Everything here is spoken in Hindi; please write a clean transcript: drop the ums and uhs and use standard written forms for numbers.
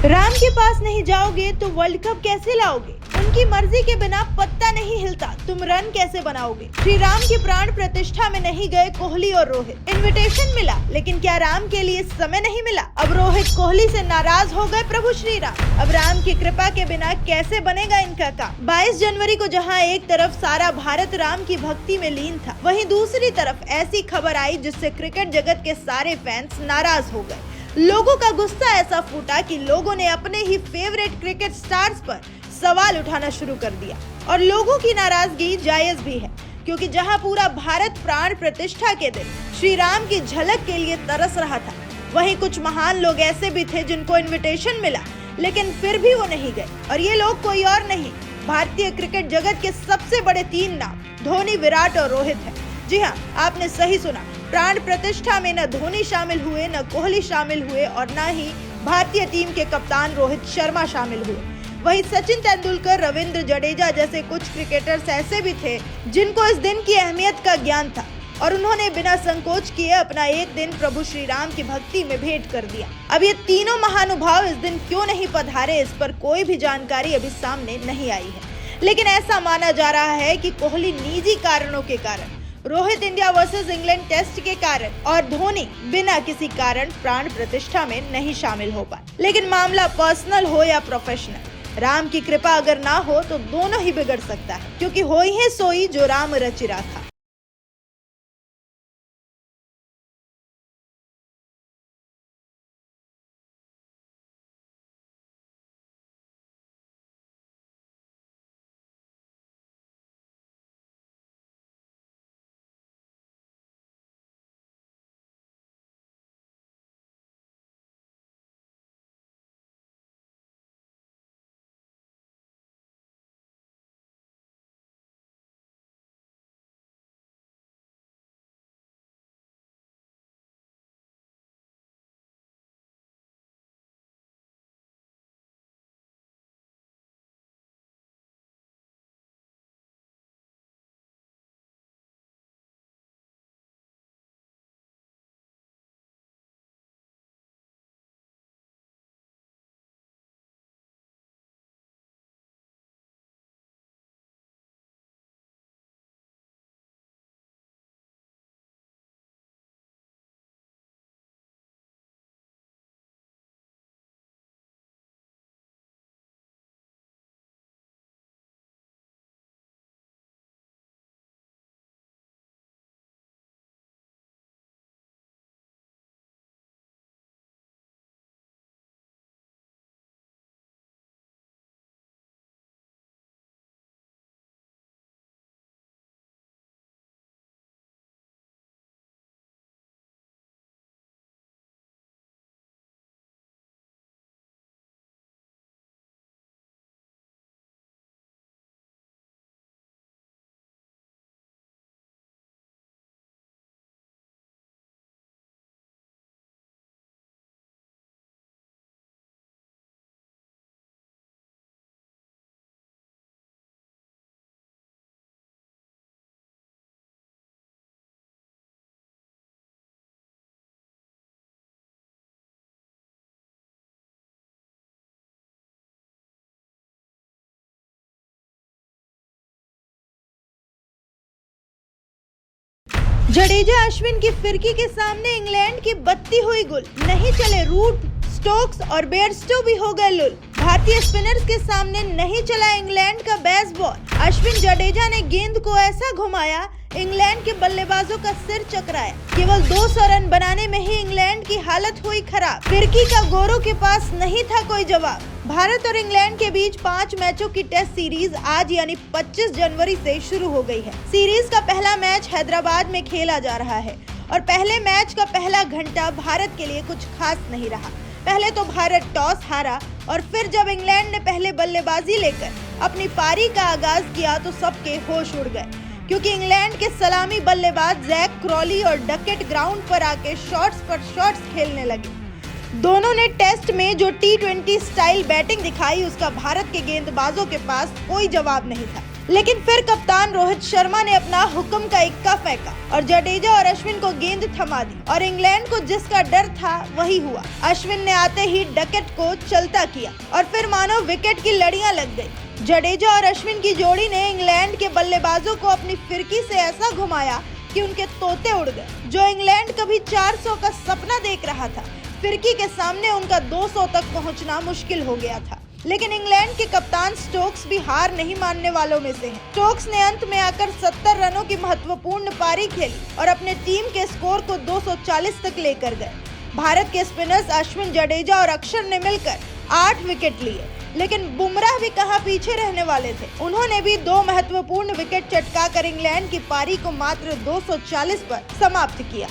राम के पास नहीं जाओगे तो वर्ल्ड कप कैसे लाओगे? उनकी मर्जी के बिना पत्ता नहीं हिलता, तुम रन कैसे बनाओगे? श्री राम की प्राण प्रतिष्ठा में नहीं गए कोहली और रोहित। इनविटेशन मिला, लेकिन क्या राम के लिए समय नहीं मिला? अब रोहित कोहली से नाराज हो गए प्रभु श्री राम। अब राम की कृपा के बिना कैसे बनेगा इनका काम? 22 जनवरी को जहां एक तरफ सारा भारत राम की भक्ति में लीन था, वहीं दूसरी तरफ ऐसी खबर आई जिससे क्रिकेट जगत के सारे फैंस नाराज हो गए। लोगों का गुस्सा ऐसा फूटा कि लोगों ने अपने ही फेवरेट क्रिकेट स्टार्स पर सवाल उठाना शुरू कर दिया। और लोगों की नाराजगी जायज भी है, क्योंकि जहां पूरा भारत प्राण प्रतिष्ठा के दिन श्री राम की झलक के लिए तरस रहा था, वहीं कुछ महान लोग ऐसे भी थे जिनको इनविटेशन मिला, लेकिन फिर भी वो नहीं गए। और ये लोग कोई और नहीं, भारतीय क्रिकेट जगत के सबसे बड़े 3 नाम धोनी, विराट और रोहित है। जी हाँ, आपने सही सुना। प्राण प्रतिष्ठा में न धोनी शामिल हुए, न कोहली शामिल हुए और न ही भारतीय टीम के कप्तान रोहित शर्मा शामिल हुए। वहीं सचिन तेंदुलकर, रविंद्र जडेजा जैसे कुछ क्रिकेटर्स ऐसे भी थे जिनको इस दिन की अहमियत का ज्ञान था और उन्होंने बिना संकोच किए अपना एक दिन प्रभु श्री राम की भक्ति में भेंट कर दिया। अब ये तीनों महानुभाव इस दिन क्यों नहीं पधारे, इस पर कोई भी जानकारी अभी सामने नहीं आई है, लेकिन ऐसा माना जा रहा है कि कोहली निजी कारणों के कारण, Rohit India versus England test के कारण और धोनी बिना किसी कारण प्राण प्रतिष्ठा में नहीं शामिल हो पाए। लेकिन मामला पर्सनल हो या प्रोफेशनल, राम की कृपा अगर ना हो तो दोनों ही बिगड़ सकता है, क्योंकि होई है सोई जो राम रचि राखा। जडेजा अश्विन की फिरकी के सामने इंग्लैंड की बत्ती हुई गुल, नहीं चले रूट, स्टोक्स और बेयरस्टो भी हो गए लुल। भारतीय स्पिनर्स के सामने नहीं चला इंग्लैंड का बेसबॉल। अश्विन जडेजा ने गेंद को ऐसा घुमाया, इंग्लैंड के बल्लेबाजों का सिर चकराया। केवल 200 रन बनाने में ही इंग्लैंड की हालत हुई खराब। फिरकी का गोरों के पास नहीं था कोई जवाब। भारत और इंग्लैंड के बीच 5 मैचों की टेस्ट सीरीज आज यानी 25 जनवरी से शुरू हो गई है। सीरीज का पहला मैच हैदराबाद में खेला जा रहा है और पहले मैच का पहला घंटा भारत के लिए कुछ खास नहीं रहा। पहले तो भारत टॉस हारा और फिर जब इंग्लैंड ने पहले बल्लेबाजी लेकर अपनी पारी का आगाज किया तो सबके होश उड़ गए, क्योंकि इंग्लैंड के सलामी बल्लेबाज जैक क्रॉली और डकेट ग्राउंड पर आके शॉट्स पर शॉट्स खेलने लगे। दोनों ने टेस्ट में जो T20 स्टाइल बैटिंग दिखाई, उसका भारत के गेंदबाजों के पास कोई जवाब नहीं था। लेकिन फिर कप्तान रोहित शर्मा ने अपना हुक्म का इक्का फेंका और जडेजा और अश्विन को गेंद थमा दी और इंग्लैंड को जिसका डर था वही हुआ। अश्विन ने आते ही डकेट को चलता किया और फिर मानो विकेट की लड़ियां लग गई। जडेजा और अश्विन की जोड़ी ने इंग्लैंड के बल्लेबाजों को अपनी फिरकी से ऐसा घुमाया कि उनके तोते उड़ गए। जो इंग्लैंड कभी 400 का सपना देख रहा था, फिरकी के सामने उनका 200 तक पहुंचना मुश्किल हो गया था। लेकिन इंग्लैंड के कप्तान स्टोक्स भी हार नहीं मानने वालों में से हैं। स्टोक्स ने अंत में आकर 70 रनों की महत्वपूर्ण पारी खेली और अपने टीम के स्कोर को 240 तक लेकर गए। भारत के स्पिनर्स अश्विन, जडेजा और अक्षर ने मिलकर 8 विकेट लिए, लेकिन बुमराह भी कहां पीछे रहने वाले थे। उन्होंने भी 2 महत्वपूर्ण विकेट चटकाकर इंग्लैंड की पारी को मात्र 240 पर समाप्त किया।